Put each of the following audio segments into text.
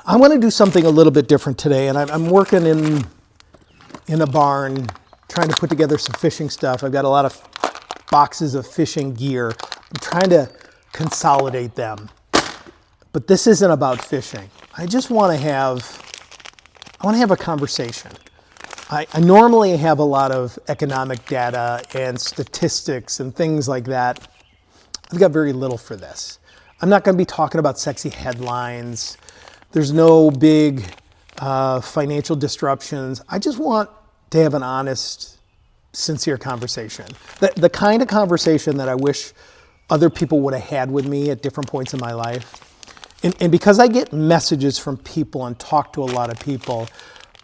I want to do something a little bit different today, and I'm working in a barn trying to put together some fishing stuff. I've got a lot of boxes of fishing gear. I'm trying to consolidate them. But this isn't about fishing. I want to have a conversation. I normally have a lot of economic data and statistics and things like that. I've got very little for this. I'm not going to be talking about sexy headlines. There's no big financial disruptions. I just want to have an honest, sincere conversation. The kind of conversation that I wish other people would have had with me at different points in my life. And because I get messages from people and talk to a lot of people,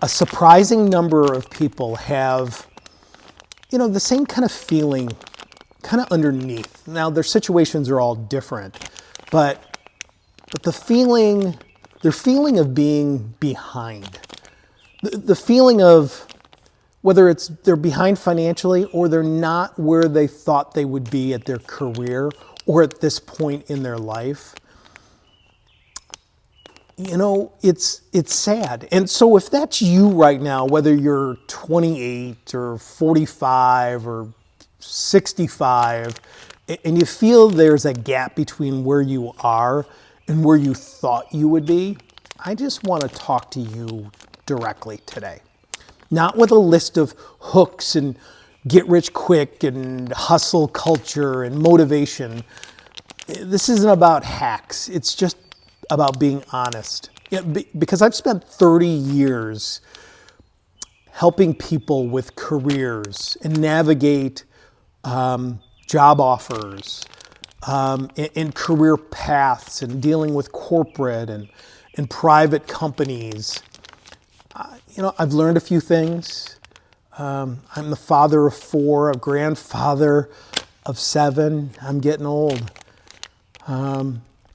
a surprising number of people have, the same kind of feeling kind of underneath. Now, their situations are all different, but their feeling of being behind, the feeling of whether it's they're behind financially or they're not where they thought they would be at their career or at this point in their life. It's sad. And so if that's you right now, whether you're 28 or 45 or 65, and you feel there's a gap between where you are and where you thought you would be, I just want to talk to you directly today. Not with a list of hooks and get rich quick and hustle culture and motivation. This isn't about hacks. It's just about being honest. Because I've spent 30 years helping people with careers and navigate job offers and career paths and dealing with corporate and private companies. I've learned a few things. I'm the father of 4, a grandfather of 7. I'm getting old.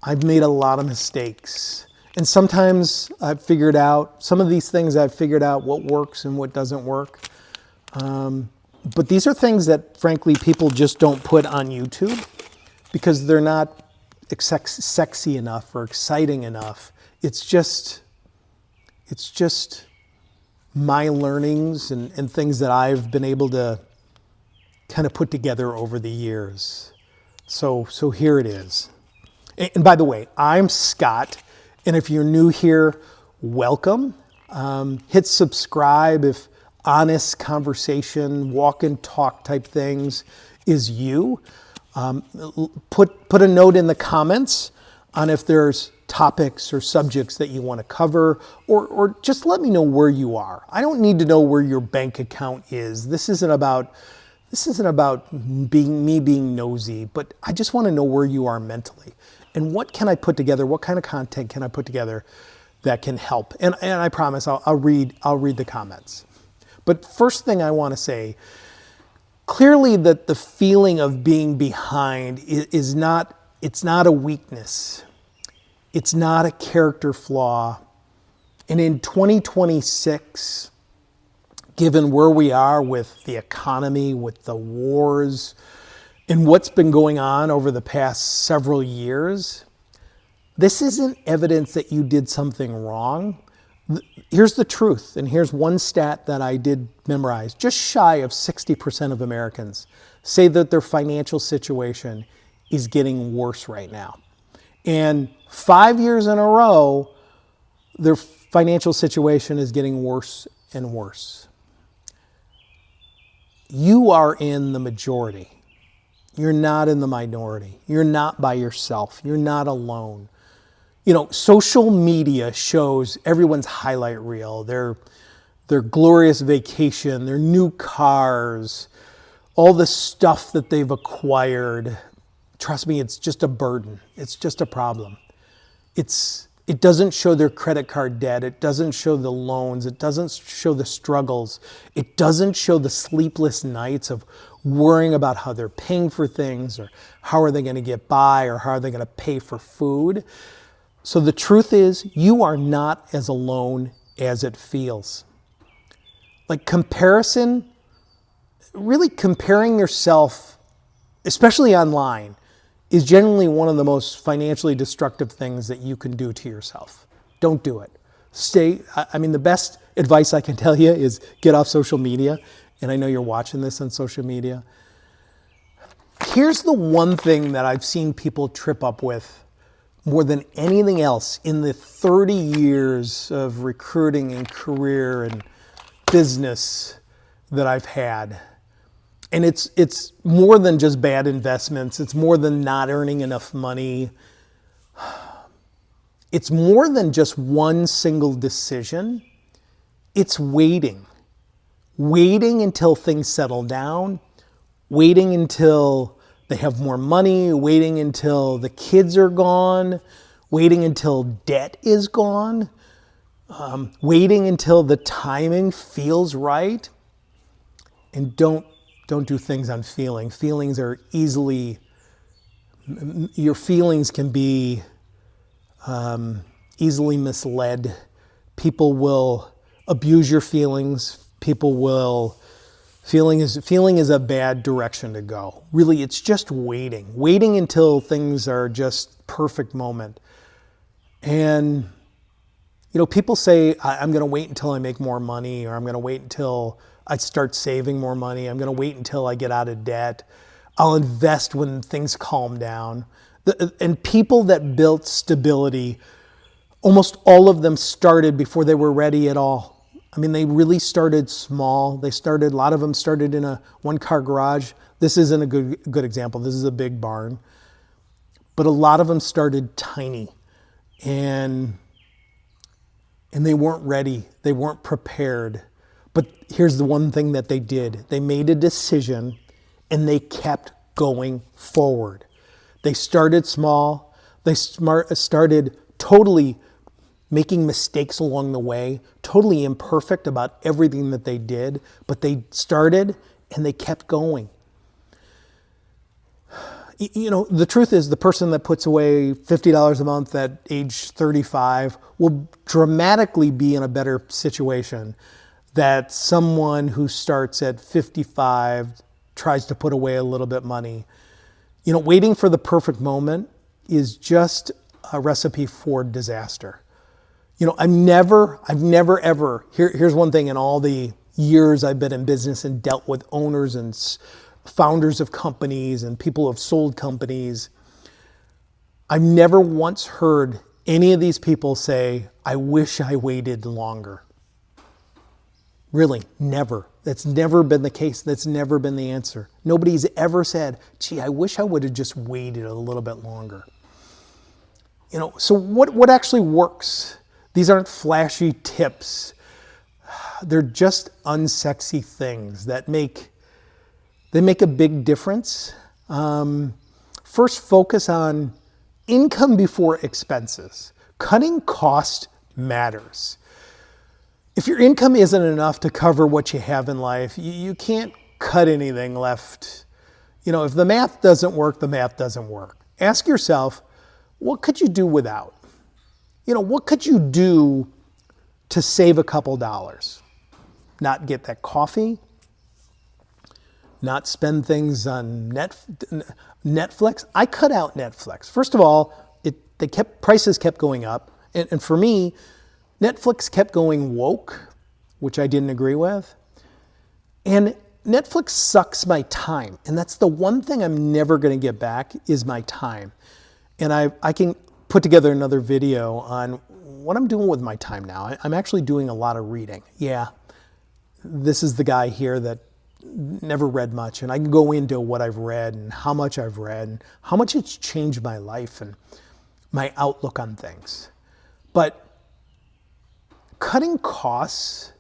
I've made a lot of mistakes. And sometimes some of these things I've figured out what works and what doesn't work. But these are things that, frankly, people just don't put on YouTube because they're not sexy enough or exciting enough. It's just my learnings and things that I've been able to kind of put together over the years. So here it is. And by the way, I'm Scott, and if you're new here, welcome. Hit subscribe if honest conversation, walk and talk type things is you. Put a note in the comments on if there's topics or subjects that you want to cover, or just let me know where you are. I don't need to know where your bank account is. This isn't about being nosy, but I just want to know where you are mentally. And what can I put together? What kind of content can I put together that can help? And I promise I'll read the comments. But first thing I want to say, clearly that the feeling of being behind it's not a weakness. It's not a character flaw. And in 2026, given where we are with the economy, with the wars, and what's been going on over the past several years, this isn't evidence that you did something wrong. Here's the truth, and here's one stat that I did memorize. Just shy of 60% of Americans say that their financial situation is getting worse right now. And 5 years in a row, their financial situation is getting worse and worse. You are in the majority. You're not in the minority. You're not by yourself. You're not alone. Social media shows everyone's highlight reel, their glorious vacation, their new cars, all the stuff that they've acquired. Trust me, it's just a burden. It's just a problem. It doesn't show their credit card debt. It doesn't show the loans. It doesn't show the struggles. It doesn't show the sleepless nights of worrying about how they're paying for things or how are they going to get by or how are they going to pay for food. So the truth is, you are not as alone as it feels. Like comparison, really comparing yourself, especially online, is generally one of the most financially destructive things that you can do to yourself. Don't do it. The best advice I can tell you is get off social media. And I know you're watching this on social media. Here's the one thing that I've seen people trip up with more than anything else in the 30 years of recruiting and career and business that I've had. And it's more than just bad investments. It's more than not earning enough money. It's more than just one single decision. It's waiting. Waiting until things settle down. Waiting until they have more money. Waiting until the kids are gone. Waiting until debt is gone. Waiting until the timing feels right. And don't do things on feeling. Feelings are your feelings can be easily misled. People will abuse your feelings. Feeling is a bad direction to go. Really, it's just waiting until things are just perfect moment. And, people say, I'm going to wait until I make more money, or I'm going to wait until I start saving more money. I'm going to wait until I get out of debt. I'll invest when things calm down. And people that built stability, almost all of them started before they were ready at all. They really started small. A lot of them started in a one-car garage. This isn't a good example. This is a big barn. But a lot of them started tiny. And they weren't ready. They weren't prepared. But here's the one thing that they did. They made a decision and they kept going forward. They started small. They started totally making mistakes along the way, totally imperfect about everything that they did, but they started and they kept going. The truth is the person that puts away $50 a month at age 35 will dramatically be in a better situation than someone who starts at 55, tries to put away a little bit money. Waiting for the perfect moment is just a recipe for disaster. I've never ever, here's one thing in all the years I've been in business and dealt with owners and founders of companies and people who have sold companies. I've never once heard any of these people say, I wish I waited longer. Really, never. That's never been the case. That's never been the answer. Nobody's ever said, gee, I wish I would have just waited a little bit longer. So what actually works? These aren't flashy tips. They're just unsexy things that make a big difference. First, focus on income before expenses. Cutting cost matters. If your income isn't enough to cover what you have in life, you can't cut anything left. If the math doesn't work, the math doesn't work. Ask yourself, what could you do without? What could you do to save a couple dollars? Not get that coffee, not spend things on Netflix. I cut out Netflix. First of all, prices kept going up. And for me, Netflix kept going woke, which I didn't agree with. And Netflix sucks my time. And that's the one thing I'm never going to get back is my time. And I can put together another video on what I'm doing with my time now. I'm actually doing a lot of reading. Yeah, this is the guy here that never read much. And I can go into what I've read and how much I've read and how much it's changed my life and my outlook on things. But cutting costs,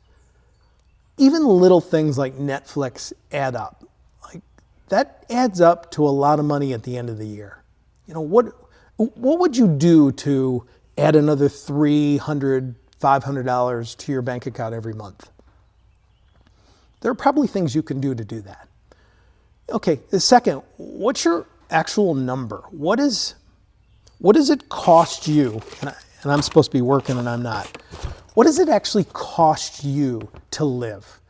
even little things like Netflix add up. Like that adds up to a lot of money at the end of the year. What would you do to add another $300, $500 to your bank account every month? There are probably things you can do to do that. Okay, the second, what's your actual number? What does it cost you? And I'm supposed to be working and I'm not. What does it actually cost you to live?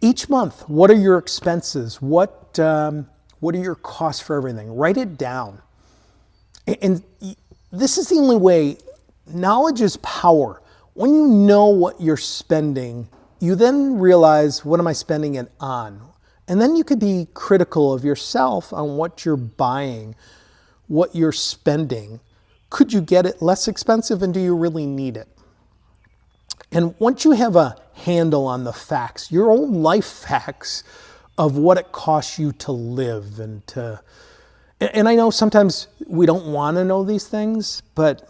Each month, what are your expenses? What are your costs for everything? Write it down. And this is the only way knowledge is power. When you know what you're spending, you then realize, what am I spending it on? And then you could be critical of yourself on what you're buying, what you're spending. Could you get it less expensive, and do you really need it? And once you have a handle on the facts, your own life facts of what it costs you to live and I know sometimes we don't want to know these things, but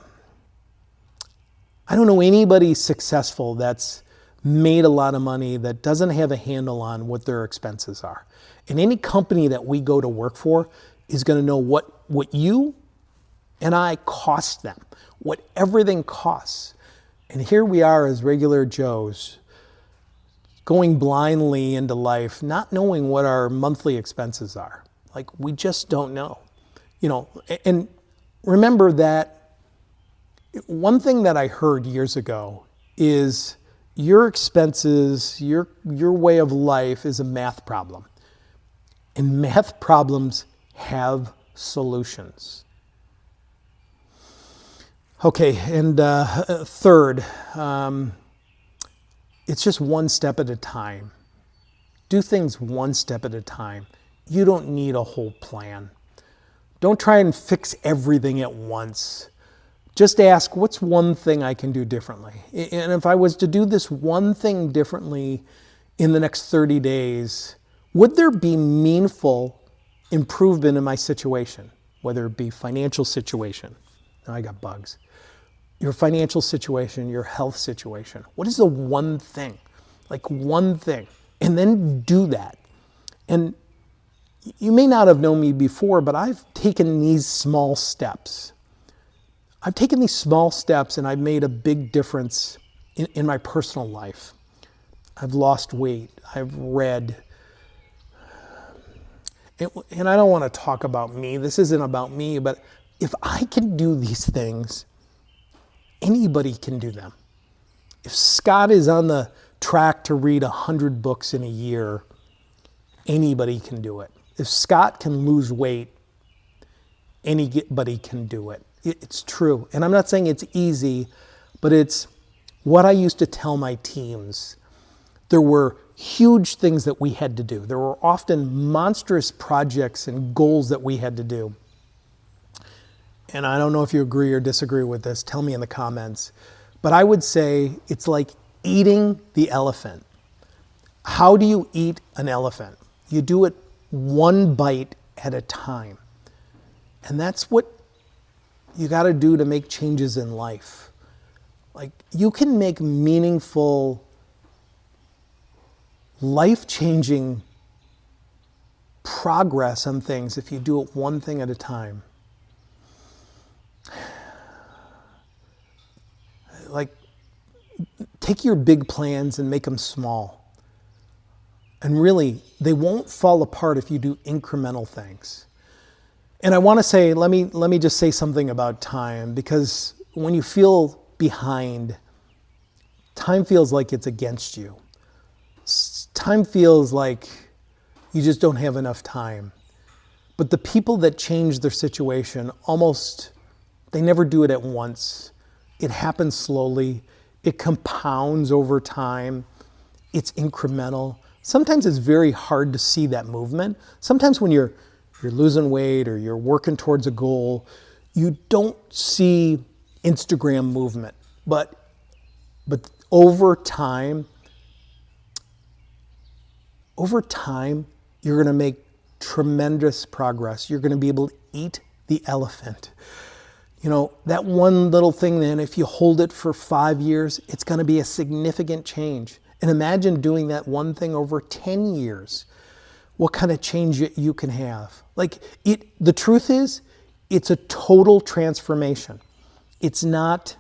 I don't know anybody successful that's made a lot of money that doesn't have a handle on what their expenses are. And any company that we go to work for is going to know what you and I cost them, what everything costs. And here we are as regular Joes, going blindly into life, not knowing what our monthly expenses are. Like, we just don't know. And remember that one thing that I heard years ago is your expenses, your way of life is a math problem. And math problems have solutions. Okay, and third, it's just one step at a time. Do things one step at a time. You don't need a whole plan. Don't try and fix everything at once. Just ask, what's one thing I can do differently? And if I was to do this one thing differently in the next 30 days, would there be meaningful improvement in my situation? Whether it be financial situation. Now I got bugs. Your financial situation, your health situation. What is the one thing? Like one thing. And then do that. And you may not have known me before, but I've taken these small steps. I've taken these small steps and I've made a big difference in my personal life. I've lost weight. I've read. And I don't want to talk about me. This isn't about me, but if I can do these things, anybody can do them. If Scott is on the track to read 100 books in a year, anybody can do it. If Scott can lose weight, anybody can do it. It's true. And I'm not saying it's easy, but it's what I used to tell my teams. There were huge things that we had to do. There were often monstrous projects and goals that we had to do. And I don't know if you agree or disagree with this. Tell me in the comments. But I would say it's like eating the elephant. How do you eat an elephant? You do it one bite at a time. And that's what you got to do to make changes in life. Like, you can make meaningful, life-changing progress on things if you do it one thing at a time. Like, take your big plans and make them small. And really, they won't fall apart if you do incremental things. And I want to say, let me just say something about time, because when you feel behind, time feels like it's against you. Time feels like you just don't have enough time. But the people that change their situation they never do it at once. It happens slowly. It compounds over time. It's incremental. Sometimes it's very hard to see that movement. Sometimes when you're losing weight or you're working towards a goal, you don't see Instagram movement. But over time, you're going to make tremendous progress. You're going to be able to eat the elephant. That one little thing, then, if you hold it for 5 years, it's going to be a significant change. And imagine doing that one thing over 10 years. What kind of change you can have. The truth is, it's a total transformation. It's not,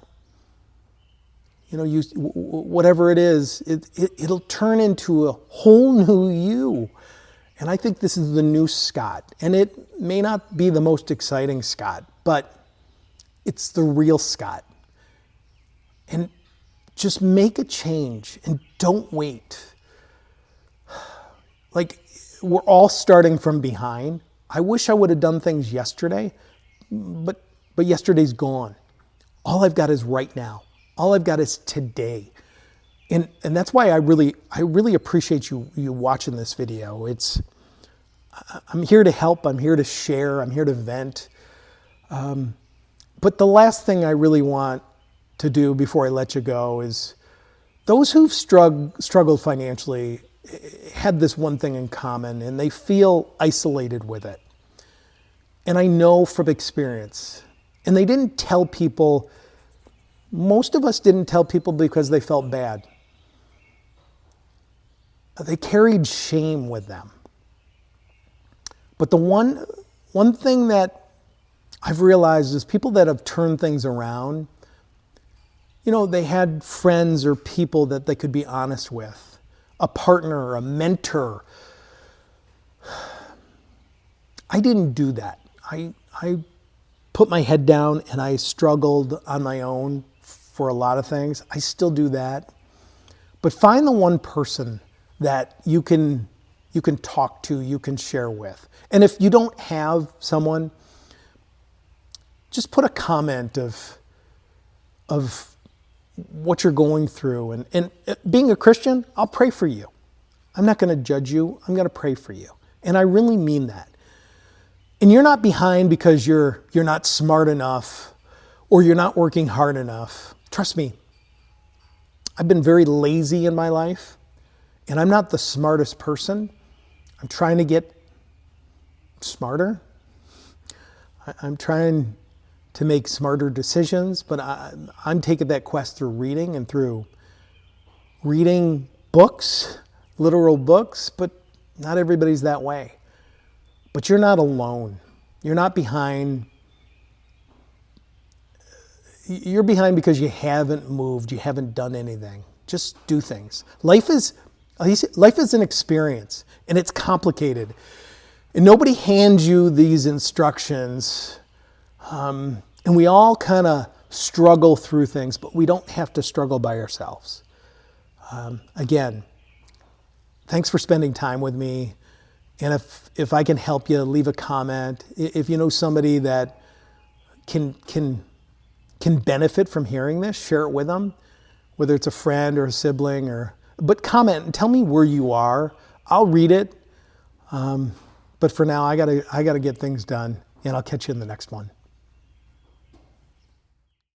whatever it is, it'll turn into a whole new you. And I think this is the new Scott. And it may not be the most exciting Scott, but it's the real Scott. And just make a change and don't wait. We're all starting from behind. I wish I would have done things yesterday, but yesterday's gone. All I've got is right now. All I've got is today. And that's why I really appreciate you watching this video. I'm here to help, I'm here to share, I'm here to vent. But the last thing I really want to do before I let you go is, those who've struggled financially had this one thing in common, and they feel isolated with it. And I know from experience, and they didn't tell people, most of us didn't tell people because they felt bad. They carried shame with them. But the one thing that I've realized is people that have turned things around, they had friends or people that they could be honest with, a partner, a mentor. I didn't do that. I put my head down and I struggled on my own for a lot of things. I still do that. But find the one person that you can talk to, you can share with. And if you don't have someone, just put a comment of what you're going through. And being a Christian, I'll pray for you. I'm not going to judge you. I'm going to pray for you. And I really mean that. And you're not behind because you're not smart enough or you're not working hard enough. Trust me, I've been very lazy in my life, and I'm not the smartest person. I'm trying to get smarter. I'm trying to make smarter decisions, but I'm taking that quest through reading and through reading books, literal books, but not everybody's that way. But you're not alone. You're not behind. You're behind because you haven't moved. You haven't done anything. Just do things. Life is an experience, and it's complicated. And nobody hands you these instructions. And we all kind of struggle through things, but we don't have to struggle by ourselves. Again, thanks for spending time with me. And if I can help you, leave a comment. If you know somebody that can benefit from hearing this, share it with them, whether it's a friend or a sibling, but comment and tell me where you are. I'll read it. But for now, I gotta get things done, and I'll catch you in the next one.